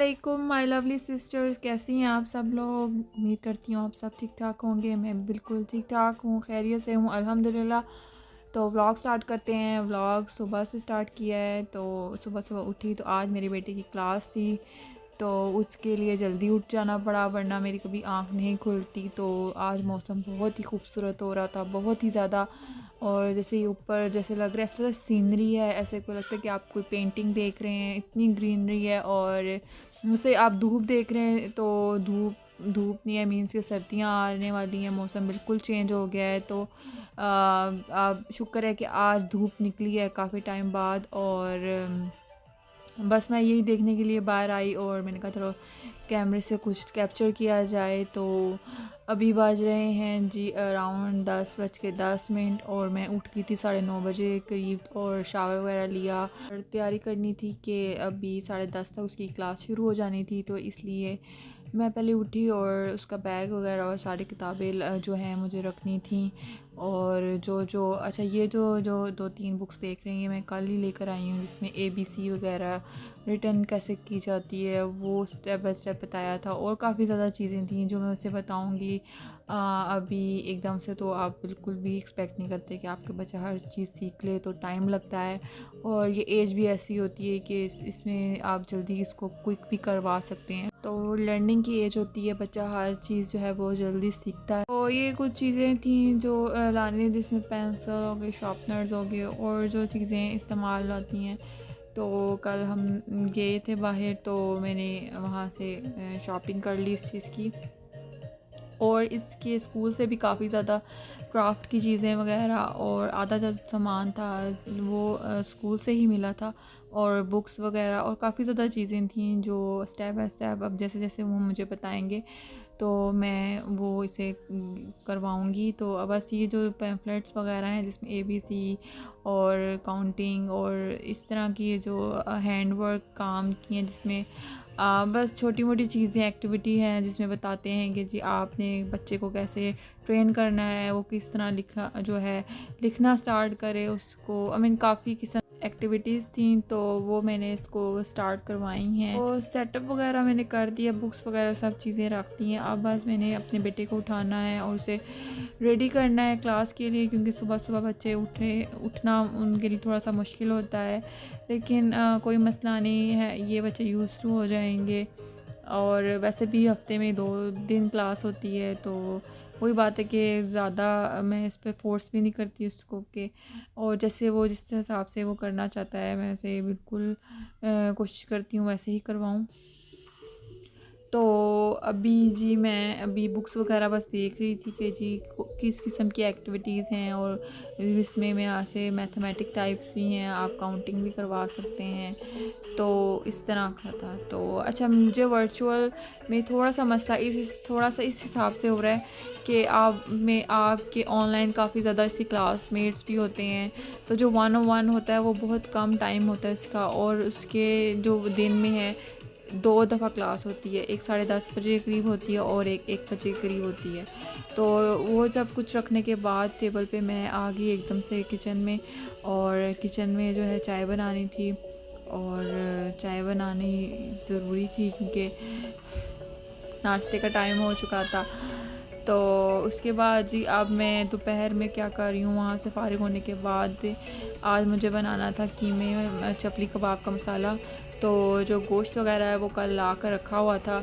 वालेकुम my lovely sisters, कैसी हैं आप सब लोग। उम्मीद करती हूँ आप सब ठीक ठाक होंगे। मैं बिल्कुल ठीक ठाक हूँ, खैरियत से हूँ अल्हम्दुलिल्लाह। तो व्लॉग स्टार्ट करते हैं। व्लॉग सुबह से स्टार्ट किया है। तो सुबह सुबह उठी तो आज मेरे बेटे की क्लास थी, तो उसके लिए जल्दी उठ जाना पड़ा, वरना मेरी कभी आँख नहीं खुलती। तो आज मौसम बहुत ही खूबसूरत हो रहा था, बहुत ही ज़्यादा। और जैसे ऊपर जैसे लग रहा है ऐसा सीनरी है, ऐसे को लगता है कि आप कोई पेंटिंग देख रहे हैं, इतनी ग्रीनरी है। और जैसे आप धूप देख रहे हैं तो धूप धूप नहीं है, मीन्स के सर्दियाँ आने वाली हैं, मौसम बिल्कुल चेंज हो गया है। तो आप शुक्र है कि आज धूप निकली है काफ़ी टाइम बाद। और बस मैं यही देखने के लिए बाहर आई और मैंने कहा चलो कैमरे से कुछ कैप्चर किया जाए। तो अभी बज रहे हैं जी अराउंड 10:10 और मैं उठ गई थी 9:30 करीब और शावर वगैरह लिया और तैयारी करनी थी कि अभी 10:30 तक उसकी क्लास शुरू हो जानी थी। तो इसलिए मैं पहले उठी और उसका बैग वगैरह और सारी किताबें जो हैं मुझे रखनी थी। और जो जो अच्छा ये जो जो 2-3 बुक्स देख रही हैं मैं कल ही लेकर आई हूँ, जिसमें ABC वगैरह रिटर्न कैसे की जाती है वो स्टेप बाय स्टेप बताया था। और काफ़ी ज़्यादा चीज़ें थी जो मैं उसे बताऊँगी। अभी एकदम से तो आप बिल्कुल भी एक्सपेक्ट नहीं करते कि आपके बच्चा हर चीज़ सीख ले, तो टाइम लगता है। और ये एज भी ऐसी होती है कि इसमें आप जल्दी इसको क्विक भी करवा सकते हैं। तो लर्निंग की एज होती है, बच्चा हर चीज़ जो है वो जल्दी सीखता है। तो ये कुछ चीज़ें थी जो लाने, जिसमें पेंसिल हो गए, शार्पनर्स हो गए और जो चीज़ें इस्तेमाल आती हैं। तो कल हम गए थे बाहर, तो मैंने वहाँ से शॉपिंग कर ली इस चीज़ की। और इसके स्कूल से भी काफ़ी ज़्यादा क्राफ्ट की चीज़ें वगैरह और आधा जो सामान था वो स्कूल से ही मिला था। और बुक्स वगैरह और काफ़ी ज़्यादा चीज़ें थीं जो स्टेप बाय स्टेप अब जैसे जैसे वो मुझे बताएंगे तो मैं वो इसे करवाऊँगी। तो अब बस ये जो पैम्फलेट्स वगैरह हैं जिसमें ABC और काउंटिंग और इस तरह की जो हैंड वर्क काम की हैं, जिसमें बस छोटी मोटी चीज़ें एक्टिविटी हैं जिसमें बताते हैं कि जी आपने बच्चे को कैसे ट्रेन करना है, वो किस तरह लिखना स्टार्ट करे उसको। आई मीन काफ़ी किस्म एक्टिविटीज़ थी, तो वो मैंने इसको स्टार्ट करवाई हैं। तो सेटअप वगैरह मैंने कर दिया, बुक्स वगैरह सब चीज़ें रख दी हैं। अब बस मैंने अपने बेटे को उठाना है और उसे रेडी करना है क्लास के लिए, क्योंकि सुबह सुबह बच्चे उठना उनके लिए थोड़ा सा मुश्किल होता है। लेकिन कोई मसला नहीं है, ये बच्चे यूज़ टू हो जाएंगे। और वैसे भी हफ्ते में 2 दिन क्लास होती है, तो वही बात है कि ज़्यादा मैं इस पे फोर्स भी नहीं करती उसको कि, और जैसे वो जिस हिसाब से वो करना चाहता है मैं उसे बिल्कुल कोशिश करती हूँ वैसे ही करवाऊँ। तो अभी जी मैं अभी बुक्स वगैरह बस देख रही थी कि जी किस किस्म की एक्टिविटीज़ हैं। और इसमें में यहाँ से मैथमेटिक टाइप्स भी हैं, आप काउंटिंग भी करवा सकते हैं। तो इस तरह का था। तो अच्छा, मुझे वर्चुअल में थोड़ा सा मसला थोड़ा सा इस हिसाब से हो रहा है कि आपके ऑनलाइन काफ़ी ज़्यादा इसके क्लासमेट्स भी होते हैं। तो जो 1-on-1 होता है वो बहुत कम टाइम होता है इसका, और उसके जो दिन में है 2 दफ़ा क्लास होती है, एक 10:30 बजे के करीब होती है और एक 1 बजे के करीब होती है। तो वो सब कुछ रखने के बाद टेबल पे मैं आ गई एकदम से किचन में, और किचन में जो है चाय बनानी थी। और चाय बनानी ज़रूरी थी क्योंकि नाश्ते का टाइम हो चुका था। तो उसके बाद जी अब मैं दोपहर में क्या कर रही हूँ, वहाँ से फ़ारिग होने के बाद आज मुझे बनाना था कीमे चपली कबाब का मसाला। तो जो गोश्त वगैरह है वो कल ला कर रखा हुआ था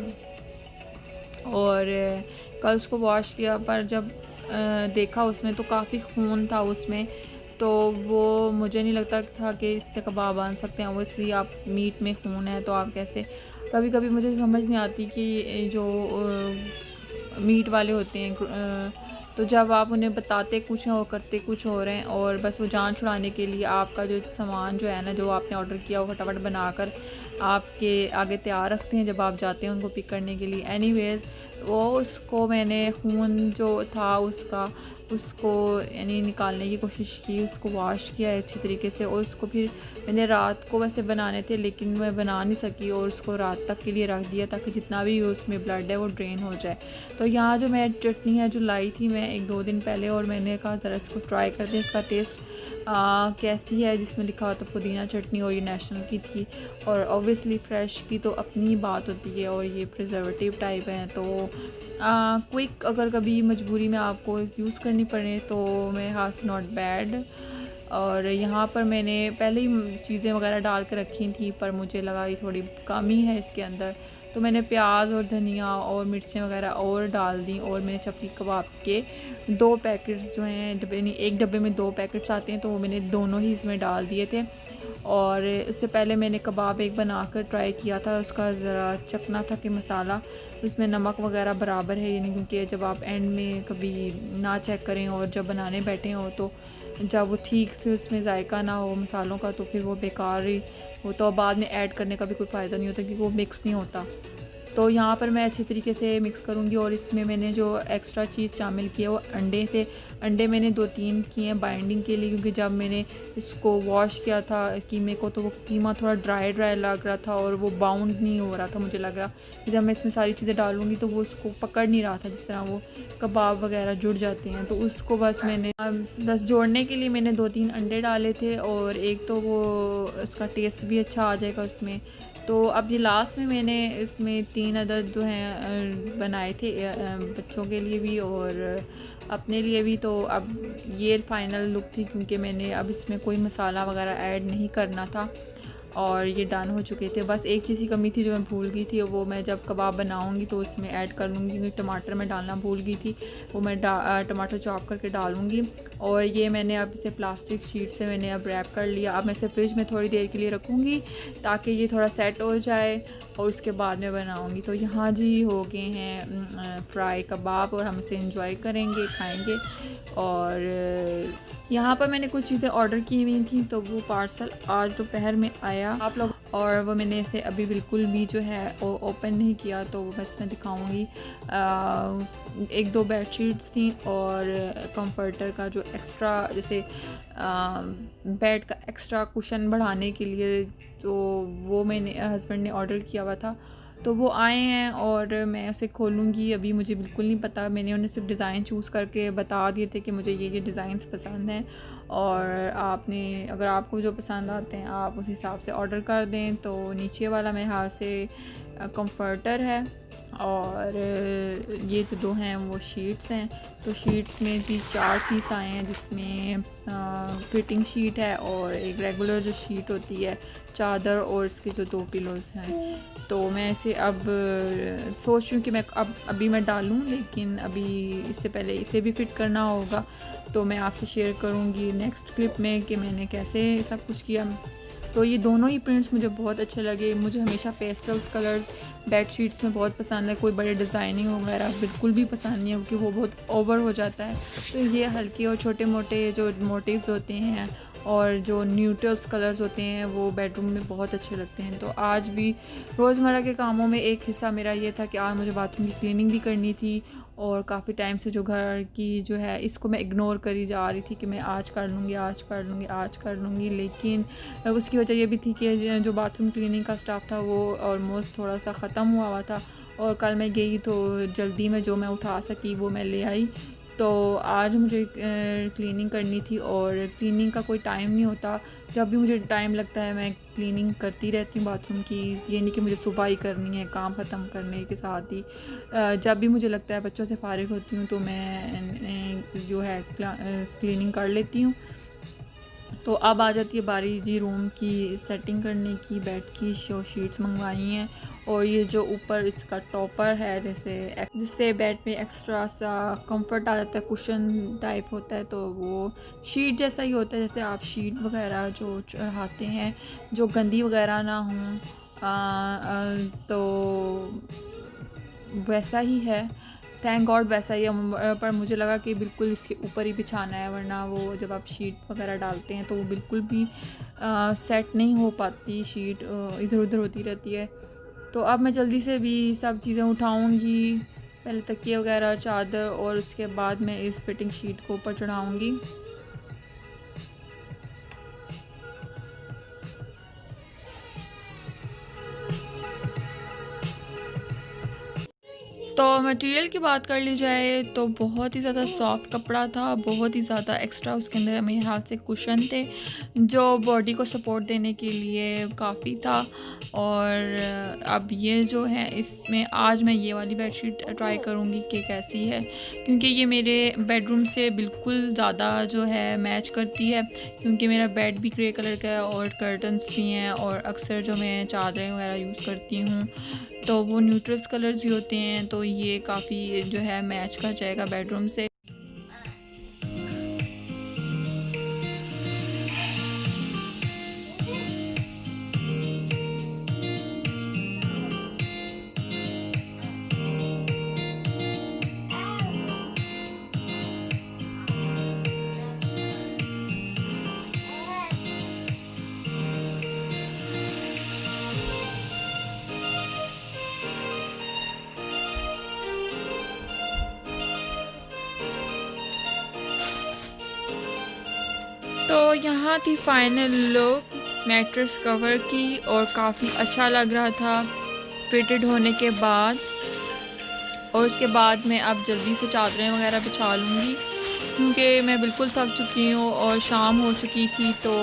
और कल उसको वॉश किया, पर जब देखा उसमें तो काफ़ी खून था उसमें। तो वो मुझे नहीं लगता था कि इससे कबाब बन सकते हैं। वो इसलिए आप मीट में खून है तो आप कैसे, कभी कभी मुझे समझ नहीं आती कि जो मीट वाले होते हैं तो जब आप उन्हें बताते कुछ हैं और करते कुछ हो रहे हैं, और बस वो जान छुड़ाने के लिए आपका जो सामान जो है ना, जो आपने ऑर्डर किया वो फटाफट बनाकर आपके आगे तैयार रखते हैं जब आप जाते हैं उनको पिक करने के लिए। एनीवेज़ वो उसको मैंने खून जो था उसको यानी निकालने की कोशिश की, उसको वॉश किया अच्छी तरीके से। और उसको फिर मैंने रात को वैसे बनाने थे लेकिन मैं बना नहीं सकी, और उसको रात तक के लिए रख दिया ताकि जितना भी उसमें ब्लड है वो ड्रेन हो जाए। तो यहाँ जो मैं चटनी है जो लाई थी मैं 1-2 दिन पहले, और मैंने कहा ज़रा इसको ट्राई कर दें, इसका टेस्ट कैसी है, जिसमें लिखा हुआ था पुदीना चटनी, और ये नेशनल की थी। और ऑब्वियसली फ़्रेश की तो अपनी बात होती है, और ये प्रिजर्वेटिव टाइप है, तो क्विक अगर कभी मजबूरी में आपको यूज़ करनी पड़े तो मेरे हाथ नॉट बैड। और यहाँ पर मैंने पहले ही चीज़ें वगैरह डाल के रखी थी, पर मुझे लगा ये थोड़ी कमी है इसके अंदर, तो मैंने प्याज और धनिया और मिर्चें वगैरह और डाल दी। और मैंने चपली कबाब के 2 पैकेट्स जो हैं, डब्बे नहीं, एक डब्बे में 2 पैकेट्स आते हैं, तो वो मैंने दोनों ही इसमें डाल दिए थे। और इससे पहले मैंने कबाब एक बनाकर ट्राई किया था, उसका ज़रा चखना था कि मसाला उसमें नमक वगैरह बराबर है, यानी क्योंकि जब आप एंड में कभी ना चेक करें और जब बनाने बैठे हो, तो जब वो ठीक से उसमें जायका ना हो मसालों का, तो फिर वो बेकार ही वो, तो बाद में ऐड करने का भी कोई फ़ायदा नहीं होता, क्योंकि वो मिक्स नहीं होता। तो यहाँ पर मैं अच्छे तरीके से मिक्स करूँगी। और इसमें मैंने जो एक्स्ट्रा चीज़ शामिल की है वो अंडे थे। अंडे मैंने 2-3 किए हैं बाइंडिंग के लिए, क्योंकि जब मैंने इसको वॉश किया था कीमे को, तो वो कीमा थोड़ा ड्राई ड्राई लग रहा था, और वो बाउंड नहीं हो रहा था। मुझे लग रहा कि जब मैं इसमें सारी चीज़ें डालूँगी तो वो उसको पकड़ नहीं रहा था, जिस तरह वो कबाब वगैरह जुड़ जाते हैं। तो उसको बस मैंने बस जोड़ने के लिए मैंने 2-3 अंडे डाले थे, और एक तो वो उसका टेस्ट भी अच्छा आ जाएगा उसमें। तो अब ये लास्ट में मैंने इसमें 3 अदद जो हैं बनाए थे बच्चों के लिए भी और अपने लिए भी। तो अब ये फ़ाइनल लुक थी, क्योंकि मैंने अब इसमें कोई मसाला वगैरह ऐड नहीं करना था, और ये डन हो चुके थे। बस एक चीज़ की कमी थी जो मैं भूल गई थी, वो मैं जब कबाब बनाऊंगी तो उसमें ऐड कर लूँगी, क्योंकि टमाटर मैं डालना भूल गई थी, वो मैं टमाटर चॉप करके डालूँगी। और ये मैंने अब इसे प्लास्टिक शीट से मैंने अब रैप कर लिया। अब मैं इसे फ्रिज में थोड़ी देर के लिए रखूँगी ताकि ये थोड़ा सेट हो जाए, और उसके बाद में बनाऊँगी। तो यहाँ जी हो गए हैं फ्राई कबाब, और हम इसे इंजॉय करेंगे, खाएँगे। और यहाँ पर मैंने कुछ चीज़ें ऑर्डर की हुई थी, तो वो पार्सल आज दोपहर में आया आप लोग, और वो मैंने इसे अभी बिल्कुल भी जो है ओपन नहीं किया, तो बस मैं दिखाऊंगी। 1-2 बेडशीट्स थी, और कंफर्टर का जो एक्स्ट्रा, जैसे बेड का एक्स्ट्रा कुशन बढ़ाने के लिए, तो वो मैंने हस्बैंड ने ऑर्डर किया हुआ था, तो वो आए हैं और मैं उसे खोलूँगी। अभी मुझे बिल्कुल नहीं पता, मैंने उन्हें सिर्फ डिज़ाइन चूज़ करके बता दिए थे कि मुझे ये डिज़ाइंस पसंद हैं, और आपने अगर आपको जो पसंद आते हैं आप उस हिसाब से ऑर्डर कर दें। तो नीचे वाला मेरे हाथ से कंफर्टर है, और ये जो 2 हैं वो शीट्स हैं। तो शीट्स में जी 4 पीस आए हैं, जिसमें फिटिंग शीट है, और एक रेगुलर जो शीट होती है चादर, और इसके जो 2 पिलोज़ हैं। तो मैं इसे अब सोच रही हूँ कि मैं अभी मैं डालूँ, लेकिन अभी इससे पहले इसे भी फिट करना होगा। तो मैं आपसे शेयर करूँगी नेक्स्ट क्लिप में कि मैंने कैसे सब कुछ किया। तो ये दोनों ही प्रिंट्स मुझे बहुत अच्छे लगे। मुझे हमेशा पेस्टल्स कलर्स बेडशीट्स में बहुत पसंद है, कोई बड़े डिज़ाइनिंग वगैरह बिल्कुल भी पसंद नहीं है, क्योंकि वो बहुत ओवर हो जाता है। तो ये हल्के और छोटे मोटे जो मोटिव्स होते हैं और जो न्यूट्रल्स कलर्स होते हैं वो बेडरूम में बहुत अच्छे लगते हैं। तो आज भी रोज़मर्रा के कामों में एक हिस्सा मेरा ये था कि आज मुझे बाथरूम की क्लीनिंग भी करनी थी, और काफ़ी टाइम से जो घर की जो है इसको मैं इग्नोर करी जा रही थी कि मैं आज कर लूँगी, आज कर लूँगी, आज कर लूँगी। लेकिन उसकी वजह ये भी थी कि जो बाथरूम क्लीनिंग का स्टाफ था वो ऑलमोस्ट थोड़ा सा ख़त्म हुआ था, और कल मैं गई तो जल्दी में जो मैं उठा सकी वो मैं ले आई। तो आज मुझे क्लीनिंग करनी थी, और क्लीनिंग का कोई टाइम नहीं होता। जब भी मुझे टाइम लगता है मैं क्लीनिंग करती रहती हूँ बाथरूम की। ये नहीं कि मुझे सुबह ही करनी है, काम ख़त्म करने के साथ ही जब भी मुझे लगता है बच्चों से फ़ारिग होती हूँ तो मैं जो है क्लीनिंग कर लेती हूँ। तो अब आ जाती है बारी जी रूम की सेटिंग करने की। बेड की शो शीट्स मंगवाई हैं, और ये जो ऊपर इसका टॉपर है जैसे जिससे बेड पे एक्स्ट्रा सा कंफर्ट आ जाता है, कुशन टाइप होता है, तो वो शीट जैसा ही होता है जैसे आप शीट वगैरह जो चढ़ाते हैं जो गंदी वगैरह ना हों, तो वैसा ही है। थैंक गॉड वैसा ही है, पर मुझे लगा कि बिल्कुल इसके ऊपर ही बिछाना है, वरना वो जब आप शीट वगैरह डालते हैं तो वो बिल्कुल भी सेट नहीं हो पाती, शीट इधर उधर होती रहती है। तो अब मैं जल्दी से भी सब चीज़ें उठाऊंगी, पहले तकिए वगैरह, चादर, और उसके बाद मैं इस फिटिंग शीट को ऊपर चढ़ाऊंगी। तो मटेरियल की बात कर ली जाए तो बहुत ही ज़्यादा सॉफ्ट कपड़ा था, बहुत ही ज़्यादा एक्स्ट्रा उसके अंदर मेरे हाथ से कुशन थे, जो बॉडी को सपोर्ट देने के लिए काफ़ी था। और अब ये जो है इसमें आज मैं ये वाली बेडशीट ट्राई करूँगी कि कैसी है, क्योंकि ये मेरे बेडरूम से बिल्कुल ज़्यादा जो है मैच करती है, क्योंकि मेरा बेड भी ग्रे कलर का है और कर्टन्स भी हैं, और अक्सर जो मैं चादरें वगैरह यूज़ करती हूँ तो वो न्यूट्रल्स कलर्स ही होते हैं, तो ये काफ़ी जो है मैच कर जाएगा बेडरूम से। तो यहाँ थी फाइनल लुक मैट्रेस कवर की, और काफ़ी अच्छा लग रहा था फिटेड होने के बाद। और उसके बाद मैं अब जल्दी से चादरें वगैरह बिछा लूँगी, क्योंकि मैं बिल्कुल थक चुकी हूँ और शाम हो चुकी थी। तो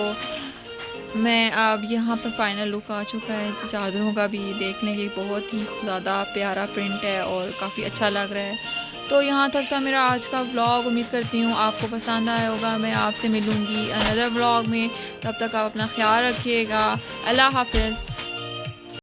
मैं अब यहाँ पर फाइनल लुक आ चुका है, चादरों का भी देख लेंगे, बहुत ही ज़्यादा प्यारा प्रिंट है और काफ़ी अच्छा लग रहा है। तो यहाँ तक था मेरा आज का व्लॉग। उम्मीद करती हूँ आपको पसंद आया होगा। मैं आपसे मिलूँगी अनदर व्लॉग में, तब तक आप अपना ख्याल रखिएगा। अल्लाह हाफ़िज़।